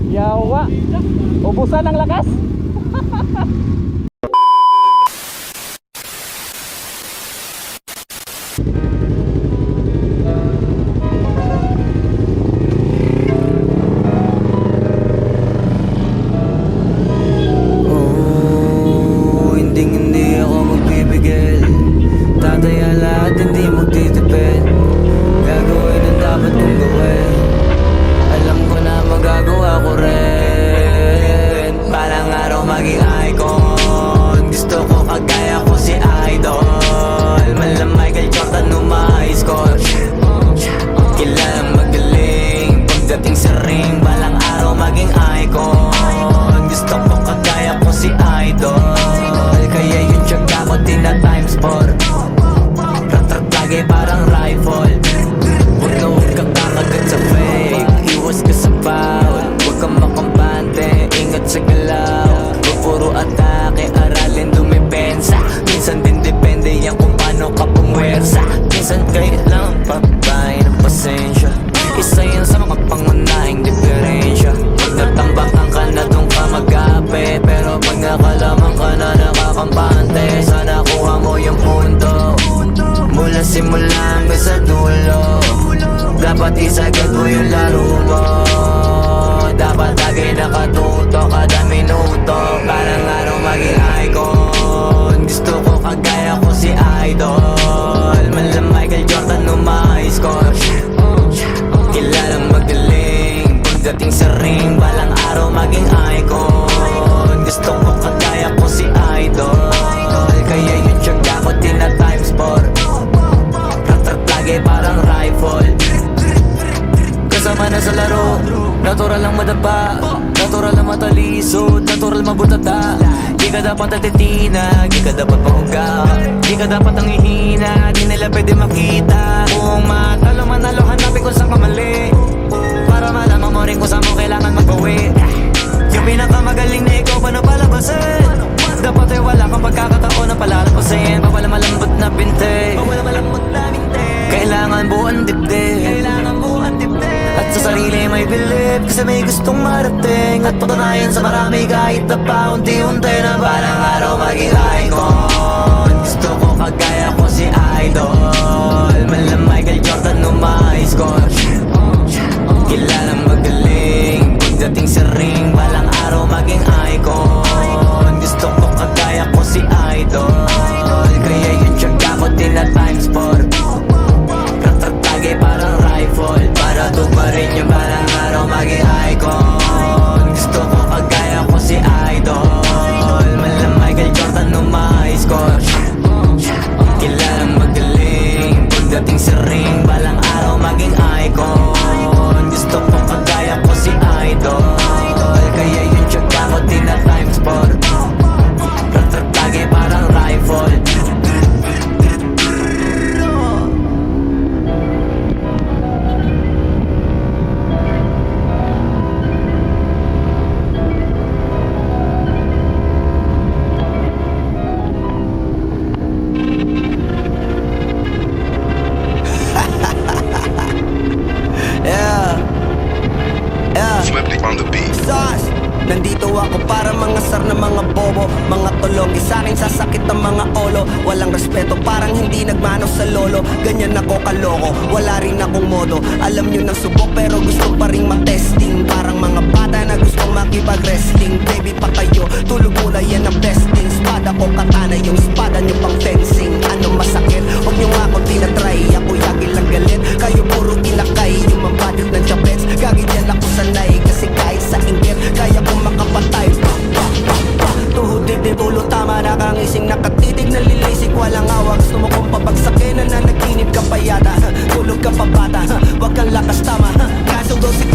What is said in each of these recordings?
Yawa. Ubusan ng lakas. Hindi ako magbibigil. Tataya lahat, hindi magtitipid. Gagawin ang dapat kong gawin. Alam ko na magagawa ko rin. Parang araw maging icon. Gusto ko kagaya ko si Idol. Mala Michael Jordan numa-score. Kilalang magaling. Pagdating sa ring, balang araw maging icon. Gusto ko kagaya ko si Idol. Kaya yung tiyaga ko tina-times 4. Rat-rat lagi parang rifle. Huwag ka kakagat sa fake. Iwas ka sa foul. Huwag kang makampante. Ingat sa galaw. Puro atake, aralin dumipensa. Minsan din depende yan kung paano ka pumwersa. Minsan kailangan patay ng pasensya. Isa yan sa mga pangunahing diferensya. Pag natambakan ka na doon ka mag-ape. Pero pag nakalaman ka na nakakampante, sana kuha mo yung punto. Mula simula hanggang sa dulo, dapat isagad mo yung laro mo. Dapat lagi nakatuto kada minuto. Parang araw maging icon. Gusto ko kagaya ko si Idol. Mala Michael Jordan numa-score. Kilalang magaling. Pagdating sa ring, balang araw maging icon. Gusto ko kagaya ko si Idol. Kaya yung tiyaga ko tina-times 4. Rat-rat lagi parang rifle. Kasama na sa laro, natural lang madapa, natural lang matalisod, natural mabutata. Di ka dapat natitina, di ka dapat pahuga, di ka dapat ang ihina, di nila pwede makita. Kung matalo manalo, hanapin kung saan ka mali, para malaman mo rin kung saan mo kailangan magbawi. Yung pinakamagaling na ikaw, paano palabasin? Dapat ay wala kang pagkakataon na palalabasin. Bawal malambot na binte, bawal malambot na binte. Kailangan buuan dibdib, kailangan buuan dibdib. At sa sarili may bilib, kasi may gustong marating. At patunayan sa marami kahit na paunti-unti na parang araw maging icon. Gusto ko kagaya ko si Idol. Mala Michael Jordan numa-score. Kilalang magaling. Pagdating sa ring, balang araw maging icon. Gusto ko kagaya ko si Idol. Kaya yung tiyaga ko tina-times 4. Rat-rat lagi parang rifle. Para tumarin yung balang araw maging icon. Gusto ko kagaya ko si Idol. Mala Michael Jordan numa-score. Kilalang magaling. Pagdating sa ring, balang araw maging icon. Gusto ko kagaya ko si Idol. Kaya yung tiyaga ko tina-times 4. Rat-rat lagi parang rifle. Flip on the beat. Sus! Nandito ako para mga sar na mga bobo, mga tulog, sa'kin sasakit ang mga olo. Walang respeto, parang hindi nagmano sa lolo. Ganyan ako kaloko, wala rin akong modo. Alam nyo ng subok pero gusto pa rin matesting. Parang mga bata na gustong makipag-wrestling. Baby pa kayo, tulog muna yan ang besting. Espada ko katana, yung espada nyo pang fencing. Anong masakit? Huwag nyo nga ako tinatry. Ako yagil lang galit, kayo puro kinakay. Yung mabadil ng chapets, gagit yan ako sanay. Kasi kahit sa inggit, kaya kong makapatay. Tuhod dibdib ulo tama, nakangising nakatitig. Nalilisik, walang awag. Gusto mo kong papagsakin, nananaginip ka pa yata. Tulog ka pa bata, wag kang lakas tama. Kaso daw si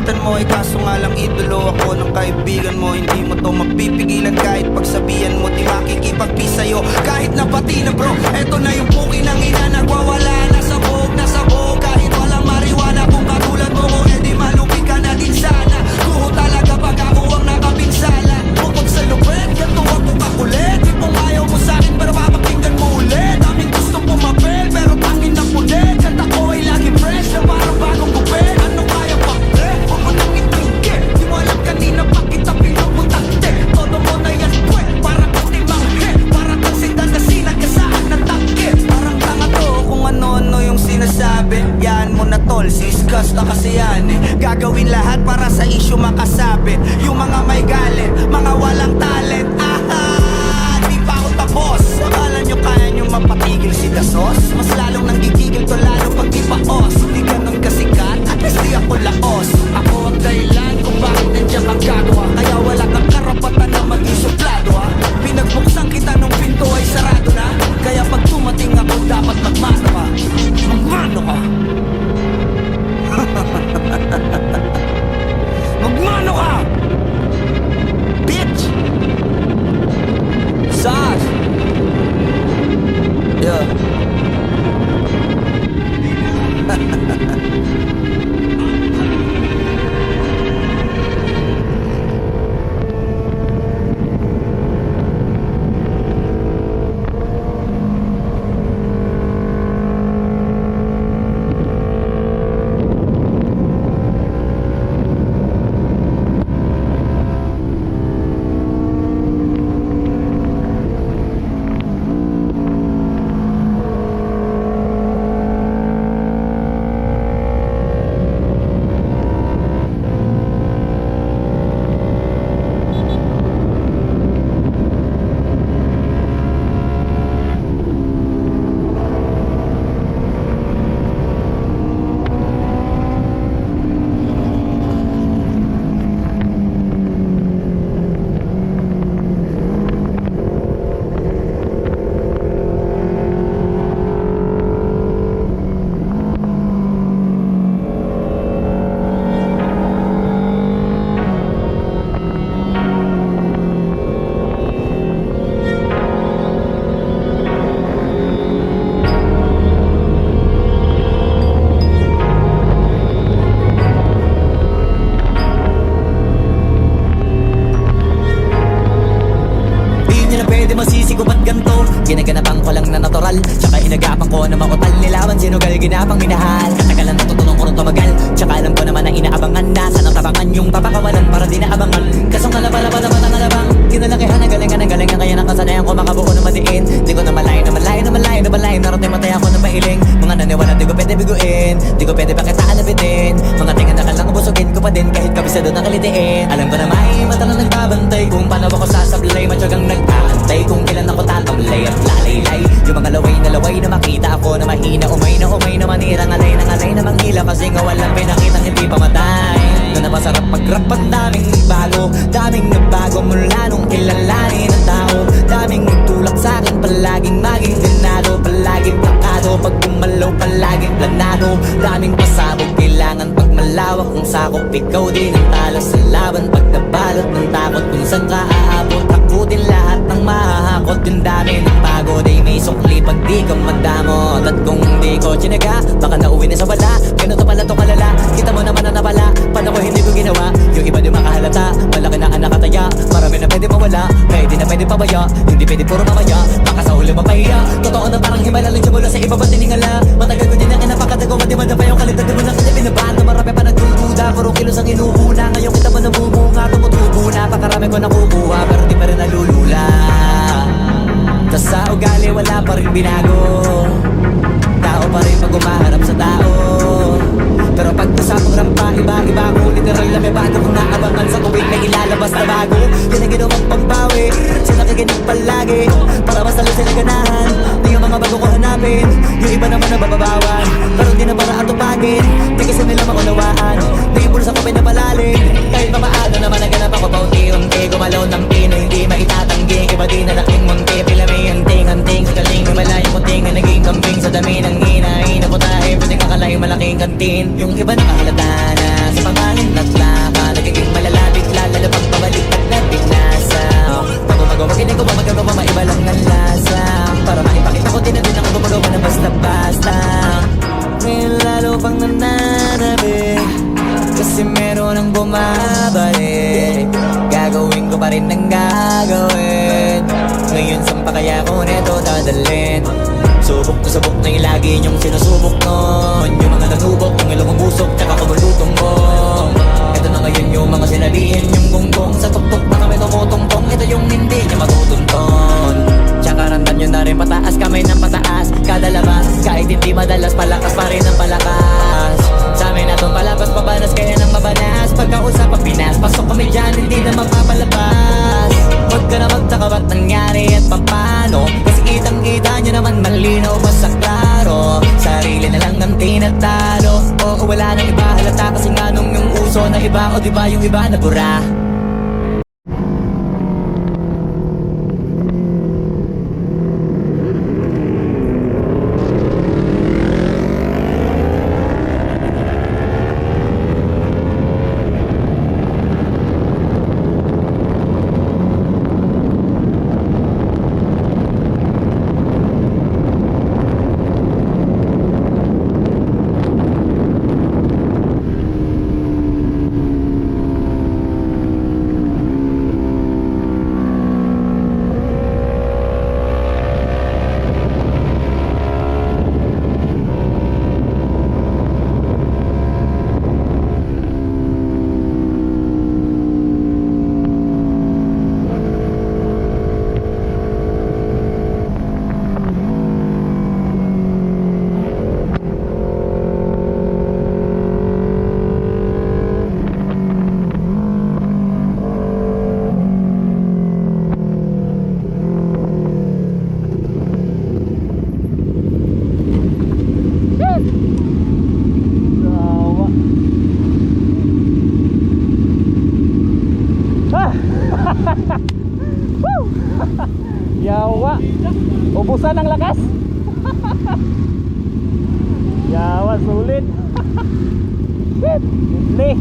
Lalapitan mo ay kaso nga lang idolo ako ng kaibigan mo. Hindi mo to mapipigilan kahit pagsabihan mo. Di makikipagpi sa'yo kahit na pati na bro. Eto na yung puki ng ina, nagwawala na sa buhok, na sa buhok. Kahit walang mariwana, kung katulad mo ko, edi malupi ka na din sana. Kuho talaga pag ako ang nakapinsala. Bukod sa lupet, ganto ako kakulit. Tipong ayaw mo sa'kin pero papakinggan mo ulit. Daming gustong pumapel pero tangin na pulit. Kanta ko ay lagi fresh na parang bagong gupit. Ano kaya pa? Huwag mo nang itangke. Di mo alam kanina pa kita pinuputante. Todo mo na yan kwe, parang kasi manghe. Parang kang sindan na sinagasaan ng tangke. Parang tanga to kung ano-ano yung sinasabi. Yan mo na tol, siskas na kasi yan eh. Gagawin lahat para sa issue makasabit. Yung mga may galit, mga walang talent. Di pa ako tapos. Akala nyo kaya nyo mapatigil si Dasos? Mas lalong nanggigigil to lalo pag di paos. Di ganun kasikat, at least di ako laos. Ako ang dahilan kung bakit nandiyan kang gagawa. Kaya wala kang karapatan na maging suplado ha. Pinagbuksan kita nung pinto ay sarado na. Kaya pag tumating ako dapat magmano ka. Magmano ka. Magmano ka! Bitch! Sas! Yeah. Ginaganapan ko lang na natural, tsaka inagapan ko na makutal. Nilawan sinugal, ginapang minahal. Katagalan natutulong ko rin tumagal, tsaka alam ko naman na inaabangan. Nasa ng tabangan yung papakawalan para di naabangan. Kasong kalabalaban naman ang alabang kinalakihan ng galingan ng galingan. Kaya nakasanayan ko makabuo na madiin. Di ko na malayo na malayo na malayo na malayo. Narating matay ako ng pahiling. Mga naniwala di ko pwede biguin, di ko pwede pakitaan na bitin. Mga tinga na kalang busugin ko pa din kahit kabisado na kalitiin. Alam ko na may mata na nagbabantay kung paano ako sasablay. Matyagang nag-aantay kung kailan ako tatamlay at lalaylay. Yung mga laway na makita ako na mahina. Umay na manirang alay na manghila. Kasi nga walang pinakitang hindi pamatay. Na napasarap mag-rap at daming bago. Daming nagbago mula nung kilalanin ng tao. Daming nagtulak sa'kin palaging maging ganado. Palaging plakado pag gumalaw palaging planado. Daming pasabog kailangan pag malawak kung sakop. Ikaw din ang talo sa laban pag nabalot ng takot. Kung saan ka aabot takutin lahat ng mahahakot. Yung dami ng pagod ay may sukli pag di ka magdamot. At kung di ko tsinaga baka nauwi na sa wala. Ganito pala to kalala, kita mo naman na napala. Paano ko hindi ko ginawa, yung iba di makahalata. Malaki na ang nakataya, marami na pwede mawala. Pwede na pwede pabaya, hindi pwede puro mamaya. Baka sa huli mapahiya, totoo na parang himala. Lang mula sa iba ba't tiningala. Matagal ko din na kinapakatago, madimanda pa yung kalidad. Di mo na kanya binabato, marami pa nagdududa. Puro kilos ang inuuna, ngayon kita mo nabumunga. Tumutubo na, pakarami ko nakukuha. Pero di pa rin nalulula. Tas sa ugali wala pa rin binago. Tao pa rin pag umaharap sa tao. Pero pag usapang rampa, iba-iba ko. Literal na may bago kung naabangan sa tuwing may ilalabas na bago. Yan ang ginawang pambawi, sa nakikinig palagi. Para mas lalo sila ganahan, di yung mga bago ko hanapin. Yung iba naman na bababawan, pero di na para atupagin. Di kasi nila maunawaan, di yung bulsa ko pinapalalim. Kahit pa paano naman naganap ako paunti-unti. Gumalaw ng pino, hindi maitatanggi. Iba di na laking munti, pila may anting-anting. Sa galing may malayong kunting na naging kambing. Sa dami ng hinahin na putahe, pwedeng akalaing malaking kantin. Yung iba nakahalata na sa pangalan at laka nagiging malalapit lalo pag pabalik at nabinasa. Pag gumagawa ginagawa magagawa maiba lang ang lasa. Para maipakita ko din na din ako gumagawa na basta-basta. Ngayon lalo pang nananabik kasi meron ang bumabalik. Gagawin ko pa rin ang gagawin. Ngayon saan pa kaya ko neto dadalhin? Subok na subok na yung lagi niyong sinusubok nun. Yung mga nanubok, yung ilong umusok, tsaka kumulutong bong. Ito na ngayon yung mga sinabihin yung gonggong. Sa tuktok na kami tumutungtong, ito yung hindi niya matutunton. Tsaka ramdam nyo na rin pataas, kamay ng pataas. Kada labas, kahit hindi madalas, palakas pa rin ang palakas. Sa amin na itong palabas, pabanas kaya nang mabanas. Pagkausap ang Pinas, pasok kami dyan, hindi na mapapalabas. Huwag ka na magtaka ba't nangyari at papano. Kasi kitang-kita nyo naman malinaw pa sa klaro. Sarili na lang ang tinatalo. Oo, wala nang iba halata kasi nga nung yung uso na iba. O diba yung iba na bura. Yawa. Ubusan ng lakas. Yawa, sulit. Shit. Gitli.